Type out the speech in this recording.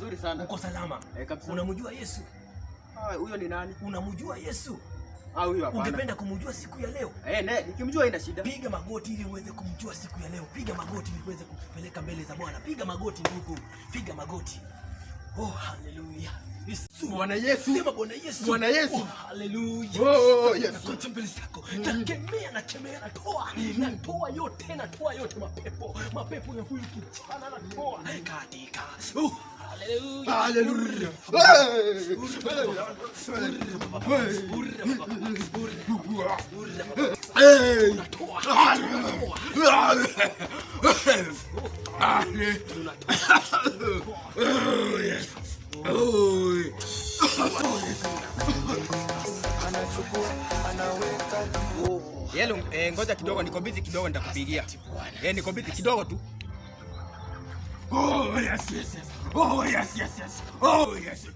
vizuri sana. Uko salama? Kabisa. Unamjua Yesu? Huyo ni nani? Unamjua Yesu? Huyo hapana. Ungependa kumjua siku ya leo? Nikimjua ina shida. Piga magoti ili uweze kumjua siku ya leo. Piga magoti ili uweze kupeleka mbele za Bwana. Piga magoti ndugu. Piga magoti. Oh, haleluya. Bwana Yesu. Sema Bwana Yesu. Bwana Yesu. Oh, haleluya. Oh, Yesu. Nakuja mbele zako. Nakemea, natoa. Natoa yote mapepo ya huyu kijana natoa katika. Oh, haleluya. Haleluya. Yelo, ngoja kidogo, niko busy kidogo, nitakupigia. Niko busy kidogo tu. Oh yes. Oh yes. Oh yes.